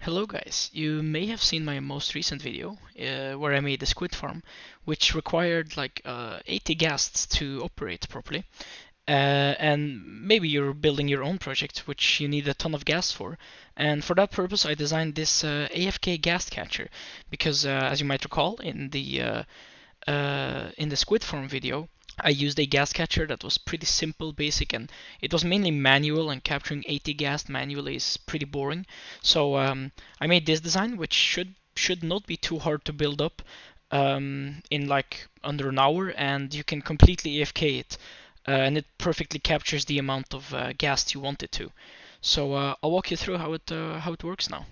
Hello guys, you may have seen my most recent video where I made the squid farm, which required like 80 ghasts to operate properly. And maybe you're building your own project, which you need a ton of ghast for. And for that purpose, I designed this AFK Ghast catcher, because as you might recall in the squid farm video, I used a ghast catcher that was pretty simple, basic, and it was mainly manual, and capturing 80 ghast manually is pretty boring. So I made this design, which should not be too hard to build up in like under an hour, and you can completely AFK it, and it perfectly captures the amount of ghast you want it to. So I'll walk you through how it works now.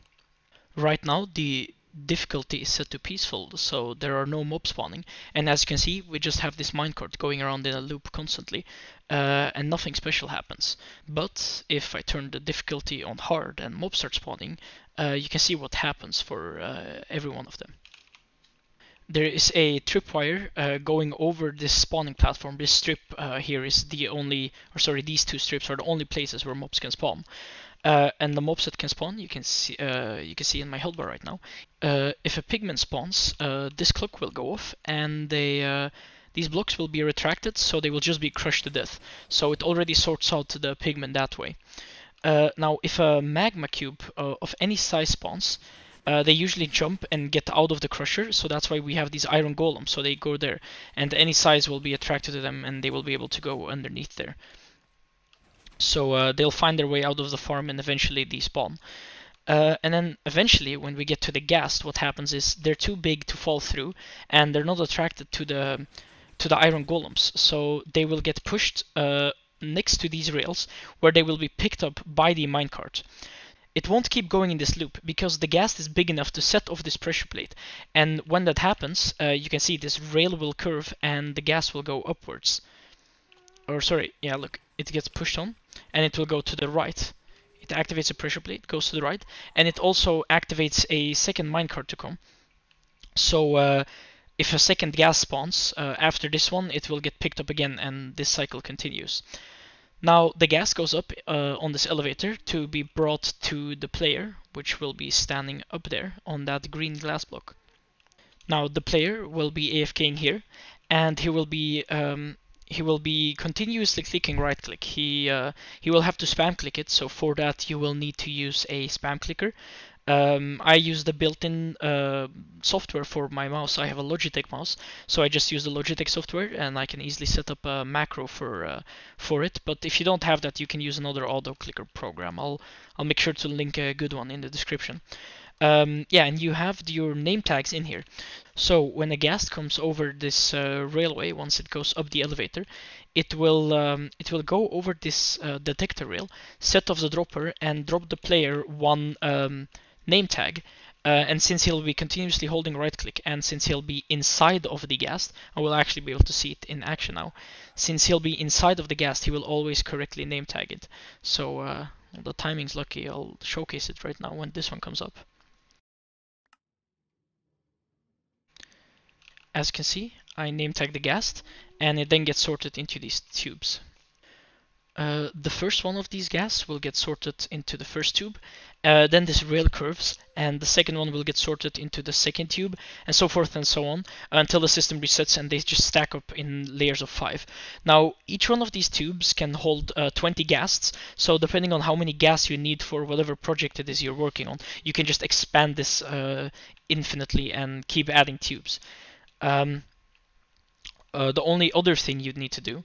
Right now, the difficulty is set to peaceful, so there are no mob spawning. And as you can see, we just have this minecart going around in a loop constantly, and nothing special happens. But if I turn the difficulty on hard and mobs start spawning, you can see what happens for every one of them. There is a tripwire going over this spawning platform. This strip here is the only, or sorry, these two strips are the only places where mobs can spawn. And the mobs that can spawn, you can see in my health bar right now. If a pigman spawns, this clock will go off, and these blocks will be retracted, so they will just be crushed to death. So it already sorts out the pigmen that way. Now, if a magma cube of any size spawns, they usually jump and get out of the crusher, so that's why we have these iron golems, so they go there, and any size will be attracted to them, and they will be able to go underneath there. So they'll find their way out of the farm and eventually despawn. And then eventually, when we get to the ghast, what happens is they're too big to fall through, and they're not attracted to the iron golems. So they will get pushed next to these rails, where they will be picked up by the minecart. It won't keep going in this loop because the ghast is big enough to set off this pressure plate. And when that happens, you can see this rail will curve and the ghast will go upwards. Or sorry, yeah, look, it gets pushed on and it will go to the right. It activates a pressure plate, goes to the right, and it also activates a second minecart to come. So if a second ghast spawns after this one, it will get picked up again, and this cycle continues. Now the ghast goes up on this elevator to be brought to the player, which will be standing up there on that green glass block. Now the player will be AFKing here, and he will be continuously clicking right click. He will have to spam click it, so for that you will need to use a spam clicker. I use the built-in software for my mouse. I have a Logitech mouse, so I just use the Logitech software, and I can easily set up a macro for it. But if you don't have that, you can use another auto clicker program. I'll make sure to link a good one in the description. Yeah, and you have your name tags in here. So when a ghast comes over this railway, once it goes up the elevator, it will go over this detector rail, set off the dropper, and drop the player one name tag. And since he'll be continuously holding right click, and since he'll be inside of the ghast, I will actually be able to see it in action now. Since he'll be inside of the ghast, he will always correctly name tag it. So the timing's lucky. I'll showcase it right now when this one comes up. As you can see, I name tag the ghast, and it then gets sorted into these tubes. The first one of these ghasts will get sorted into the first tube, then this rail curves, and the second one will get sorted into the second tube, and so forth and so on, until the system resets and they just stack up in layers of 5. Now, each one of these tubes can hold 20 ghasts, so depending on how many ghasts you need for whatever project it is you're working on, you can just expand this infinitely and keep adding tubes. The only other thing you'd need to do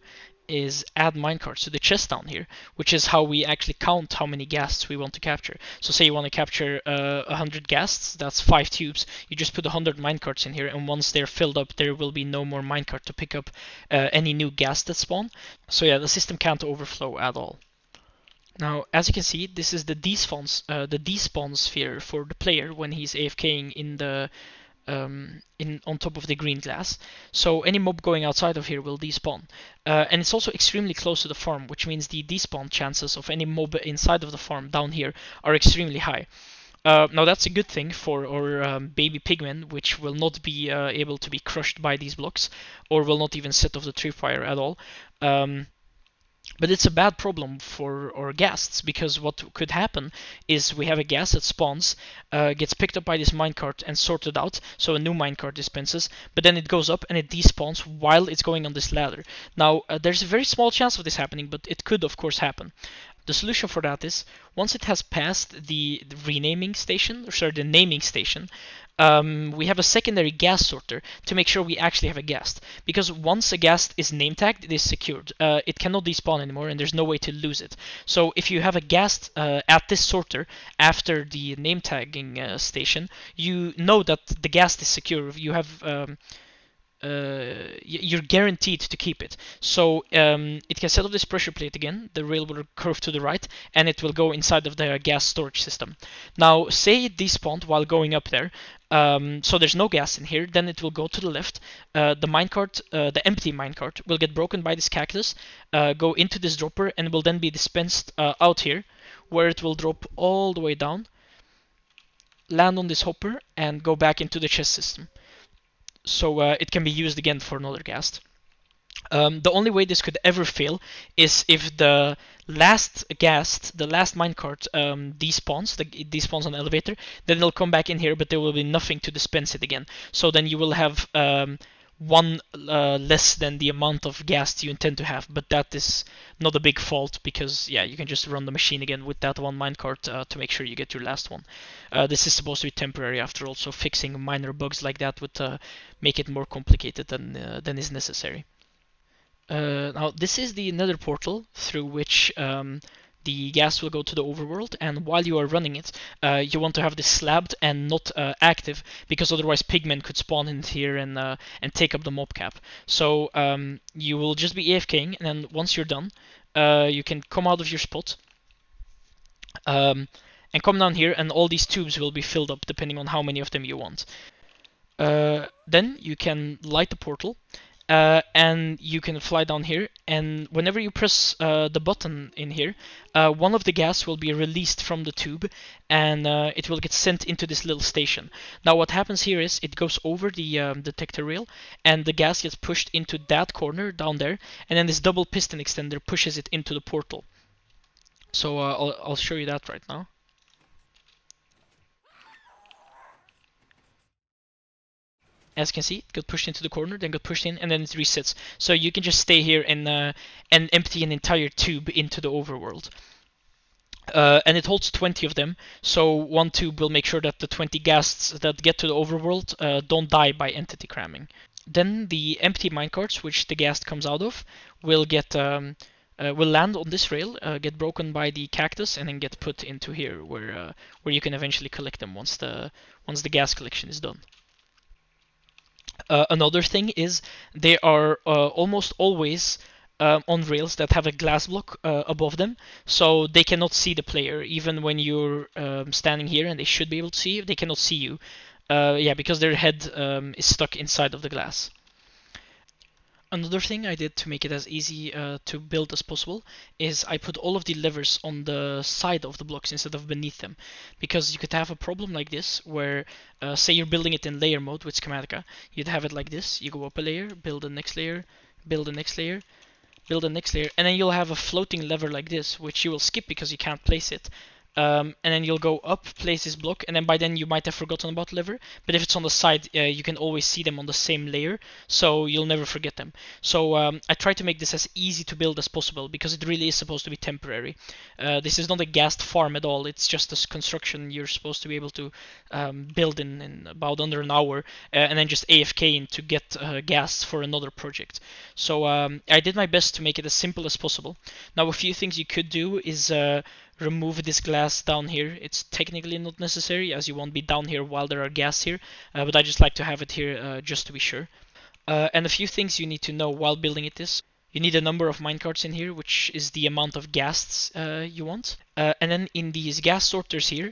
is add minecarts to the chest down here, which is how we actually count how many ghasts we want to capture. So say you want to capture 100 ghasts, that's 5 tubes. You just put 100 minecarts in here, and once they're filled up, there will be no more minecart to pick up any new ghasts that spawn. So yeah, the system can't overflow at all. Now, as you can see, this is the despawn sphere for the player when he's AFKing in the on top of the green glass. So any mob going outside of here will despawn. And it's also extremely close to the farm, which means the despawn chances of any mob inside of the farm down here are extremely high. Now that's a good thing for our baby pigmen, which will not be able to be crushed by these blocks, or will not even set off the tripwire at all. But it's a bad problem for our ghasts, because what could happen is we have a ghast that spawns, gets picked up by this minecart and sorted out, so a new minecart dispenses, but then it goes up and it despawns while it's going on this ladder. Now, there's a very small chance of this happening, but it could of course happen. The solution for that is, once it has passed the renaming station, or sorry, the naming station, we have a secondary ghast sorter to make sure we actually have a ghast. Because once a ghast is name tagged, it is secured. It cannot despawn anymore, and there's no way to lose it. So if you have a ghast at this sorter after the name tagging station, you know that the ghast is secure. You have you're guaranteed to keep it. So it can set up this pressure plate again, the rail will curve to the right, and it will go inside of the gas storage system. Now, say it despawned while going up there, so there's no gas in here, then it will go to the left. The minecart, the empty minecart, will get broken by this cactus, go into this dropper, and will then be dispensed out here, where it will drop all the way down, land on this hopper, and go back into the chest system. So it can be used again for another ghast. The only way this could ever fail is if the last ghast, the last minecart, despawns, it despawns on the elevator, then it'll come back in here, but there will be nothing to dispense it again. So then you will have one less than the amount of ghast you intend to have, but that is not a big fault, because yeah, you can just run the machine again with that one minecart to make sure you get your last one. This is supposed to be temporary after all, so fixing minor bugs like that would make it more complicated than is necessary. Now, this is the nether portal through which the ghast will go to the overworld, and while you are running it, you want to have this slabbed and not active, because otherwise pigmen could spawn in here and take up the mob cap. So you will just be AFKing, and then once you're done, you can come out of your spot and come down here, and all these tubes will be filled up depending on how many of them you want. Then you can light the portal, and you can fly down here, and whenever you press the button in here, one of the gas will be released from the tube, and it will get sent into this little station. Now what happens here is it goes over the detector rail, and the gas gets pushed into that corner down there, and then this double piston extender pushes it into the portal. So I'll show you that right now. As you can see, it got pushed into the corner, then got pushed in, and then it resets. So you can just stay here and empty an entire tube into the overworld. And it holds 20 of them, so one tube will make sure that the 20 ghasts that get to the overworld don't die by entity cramming. Then the empty minecarts, which the ghast comes out of, will get will land on this rail, get broken by the cactus, and then get put into here, where you can eventually collect them once the gas collection is done. Another thing is they are almost always on rails that have a glass block above them, so they cannot see the player even when you're standing here, and they should be able to see you. They cannot see you, yeah, because their head is stuck inside of the glass. Another thing I did to make it as easy to build as possible is I put all of the levers on the side of the blocks instead of beneath them, because you could have a problem like this where say you're building it in layer mode with Schematica. You'd have it like this: you go up a layer, build the next layer, build the next layer, build the next layer, and then you'll have a floating lever like this, which you will skip because you can't place it. And then you'll go up, place this block, and then by then you might have forgotten about the lever. But if it's on the side, you can always see them on the same layer, so you'll never forget them. So I try to make this as easy to build as possible, because it really is supposed to be temporary. This is not a ghast farm at all. It's just a construction you're supposed to be able to build in about under an hour, and then just AFK in to get ghasts for another project. So I did my best to make it as simple as possible. Now, a few things you could do is remove this glass down here. It's technically not necessary, as you won't be down here while there are ghasts here, but I just like to have it here just to be sure. And a few things you need to know while building it is: you need a number of minecarts in here, which is the amount of ghasts you want. And then in these gas sorters here,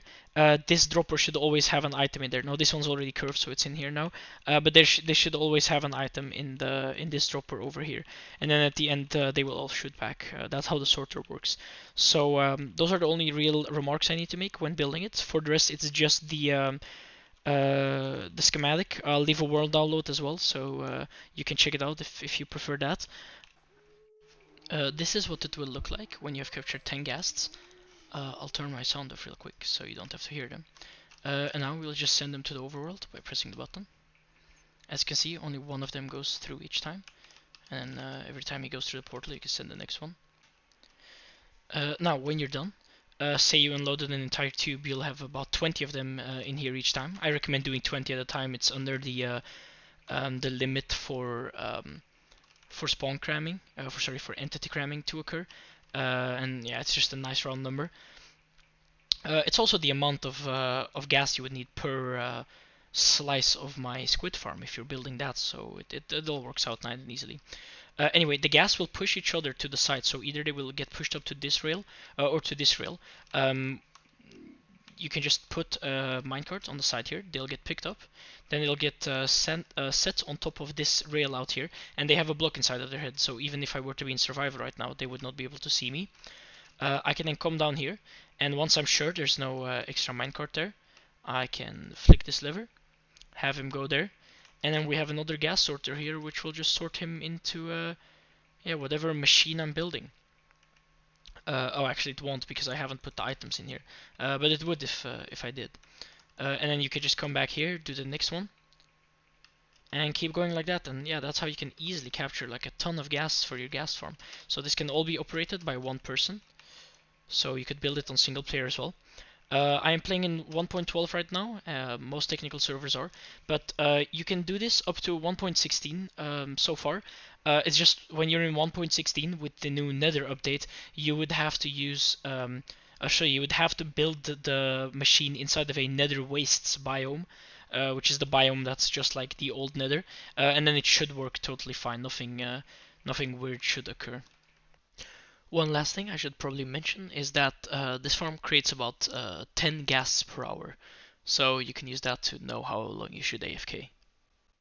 this dropper should always have an item in there. Now this one's already curved, so it's in here now. But they should always have an item in this dropper over here. And then at the end, they will all shoot back. That's how the sorter works. So those are the only real remarks I need to make when building it. For the rest, it's just the schematic. I'll leave a world download as well, so you can check it out if you prefer that. This is what it will look like when you have captured 10 ghasts. I'll turn my sound off real quick so you don't have to hear them. And now we'll just send them to the overworld by pressing the button. As you can see, only one of them goes through each time. And every time he goes through the portal, you can send the next one. Now, when you're done, say you unloaded an entire tube, you'll have about 20 of them in here each time. I recommend doing 20 at a time. It's under the limit for spawn cramming, for entity cramming to occur. And yeah, it's just a nice round number. It's also the amount of gas you would need per slice of my squid farm if you're building that, so it all works out nice and easily. Anyway, the gas will push each other to the side, so either they will get pushed up to this rail or to this rail. You can just put a minecart on the side here, they'll get picked up, then they'll get set on top of this rail out here, and they have a block inside of their head, so even if I were to be in survival right now, they would not be able to see me. I can then come down here, and once I'm sure there's no extra minecart there, I can flick this lever, have him go there, and then we have another gas sorter here which will just sort him into yeah, whatever machine I'm building. Oh, actually it won't because I haven't put the items in here, but it would if I did. And then you could just come back here, do the next one, and keep going like that. And yeah, that's how you can easily capture like a ton of gas for your gas farm. So this can all be operated by one person. So you could build it on single player as well. I am playing in 1.12 right now, most technical servers are, but you can do this up to 1.16 so far. It's just when you're in 1.16 with the new Nether update, you would have to use, I'll show you, you would have to build the machine inside of a Nether wastes biome, which is the biome that's just like the old Nether, and then it should work totally fine, nothing weird should occur. One last thing I should probably mention is that this farm creates about 10 ghasts per hour, so you can use that to know how long you should AFK.